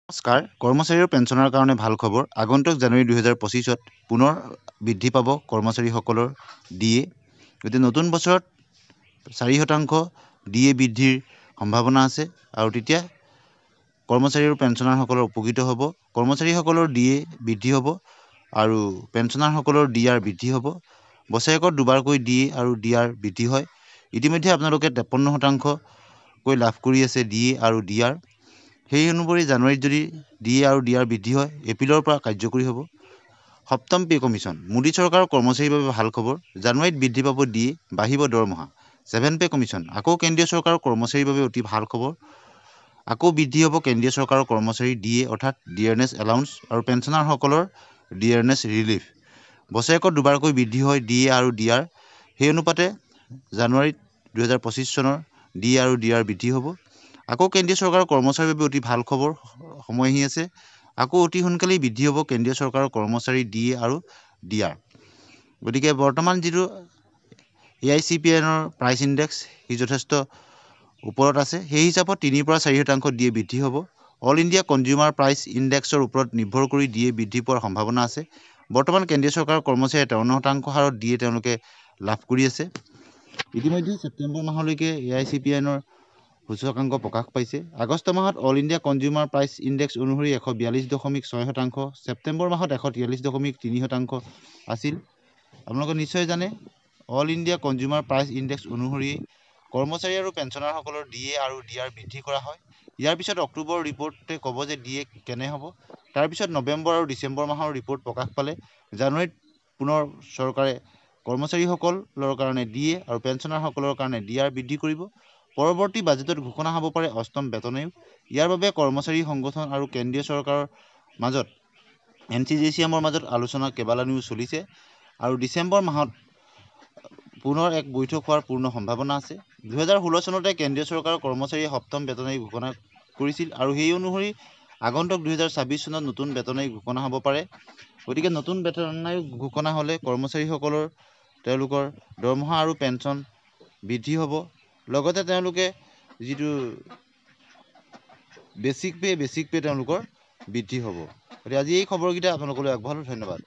নমস্কাৰ কৰ্মচাৰী আৰু পেঞ্চনৰ কাৰণে ভাল খবৰ আগন্তুক জানুৱাৰী 2025ত পুনৰ বৃদ্ধি পাব কৰ্মচাৰীসকলৰ ডিএ গতিকে নতুন বছৰত 4% ডিএ বৃদ্ধিৰ সম্ভাৱনা আছে আৰু তেতিয়া কৰ্মচাৰী আৰু পেঞ্চনাৰসকলৰ উপকৃত হ'ব কৰ্মচাৰীসকলৰ ডিএ বৃদ্ধি হ'ব আৰু পেঞ্চনাৰসকলৰ ডিআৰ বৃদ্ধি হ'ব বছৰেকত দুবাৰকৈ ডিএ আৰু ডিআৰ বৃদ্ধি হয় ইতিমধ্যে আপোনালোকে 53% কৈ লাভ কৰি আছে ডিএ আৰু ডিআৰ সেই অনুসৰি জানুৱাৰীত যদি ডিএ আৰু ডিআৰ বৃদ্ধি হয় এপ্ৰিলৰ পৰা কাৰ্যকৰী হ'ব সপ্তম পে কমিশ্যন মোদী চৰকাৰৰ কৰ্মচাৰীৰ বাবে ভাল খবৰ জানুৱাৰীত বৃদ্ধি পাব ডিএ বাঢ়িব দৰমহা 7 পে কমিশ্যন আকৌ কেন্দ্ৰীয় চৰকাৰৰ কৰ্মচাৰীৰ বাবে অতি ভাল খবৰ আকৌ বৃদ্ধি হ'ব কেন্দ্ৰীয় চৰকাৰৰ কৰ্মচাৰীৰ ডিএ অৰ্থাৎ ডিয়াৰনেছ এলাউন্স আৰু পেঞ্চনাৰসকলৰ ডিয়াৰনেছ ৰিলিফ বছৰেকত দুবাৰকৈ বৃদ্ধি হয় ডিএ আৰু ডিআৰ সেই অনুপাতে জানুৱাৰীত 2025 চনৰ ডিএ আৰু ডিআৰ বৃদ্ধি হ'ব আকৌ কেন্দ্ৰীয় চৰকাৰৰ কৰ্মচাৰীৰ বাবে অতি ভাল খবৰ সময় আহি আছে আকৌ অতি সোনকালেই বৃদ্ধি হ'ব কেন্দ্ৰীয় চৰকাৰৰ কৰ্মচাৰী ডিএ আৰু ডিআৰ গতিকে বৰ্তমান যিটো AICPNৰ প্ৰাইচ ইনডেক্স হি যথেষ্ট ওপৰত আছে সেই হিচাপত 3 পৰা 4% ডিএ বৃদ্ধি হ'ব অল ইণ্ডিয়া কনজিউমাৰ প্ৰাইচ ইনডেক্সৰ ওপৰত নিৰ্ভৰ কৰি ডিএ বৃদ্ধি পোৱাৰ সম্ভাৱনা আছে বৰ্তমান কেন্দ্ৰীয় চৰকাৰৰ কৰ্মচাৰীয়ে 53% হাৰত ডিএ তেওঁলোকে লাভ কৰি আছে ইতিমধ্যে ছেপ্টেম্বৰ মাহলৈকে AICPNৰ সূচকাংক প্ৰকাশ পাইছে আগষ্ট মাহত all India consumer price index অনুসৰি 142.6% ছেপ্টেম্বৰ মাহত 143.3% আছিল আপোনালোকে নিশ্চয় জানে all India consumer price index অনুসৰি কৰ্মচাৰী আৰু পেঞ্চনাৰসকলৰ ডিএ আৰু ডিআৰ বৃদ্ধি কৰা হয় ইয়াৰ পিছত অক্টোবৰ ৰিপৰ্টে ক'ব যে ডিএ কেনে হ'ব তাৰ পিছত নৱেম্বৰ আৰু ডিচেম্বৰ মাহৰ ৰিপৰ্ট প্ৰকাশ পালে জানুৱাৰীত পুনৰ চৰকাৰে কৰ্মচাৰীসকলৰ কাৰণে ডিএ আৰু পেঞ্চনাৰসকলৰ কাৰণে ডিআৰ বৃদ্ধি কৰিব পৰৱৰ্তী বাজেটত ঘোষণা হ'ব পাৰে অষ্টম বেতন আয়োগ ইয়াৰ বাবে কৰ্মচাৰী সংগঠন আৰু কেন্দ্ৰীয় চৰকাৰৰ মাজত NCGCMৰ মাজত আলোচনা কেইবালানিও চলিছে আৰু ডিচেম্বৰ মাহত পুনৰ এক বৈঠক হোৱাৰ পূৰ্ণ সম্ভাৱনা আছে 2016 চনতে কেন্দ্ৰীয় চৰকাৰৰ কৰ্মচাৰীয়ে সপ্তম বেতন আয়োগ ঘোষণা কৰিছিল আৰু সেই অনুসৰি আগন্তুক 2026 চনত নতুন বেতন আয়োগ ঘোষণা হ'ব পাৰে গতিকে নতুন বেতন আয়োগ ঘোষণা হ'লে কৰ্মচাৰীসকলৰ তেওঁলোকৰ দৰমহা আৰু পেঞ্চন বৃদ্ধি হ'ব লগতে তেওঁলোকে যিটো বেছিক পে তেওঁলোকৰ বৃদ্ধি হ'ব গতিকে আজি এই খবৰকেইটা আপোনালোকলৈ আগবঢ়ালোঁ ধন্যবাদ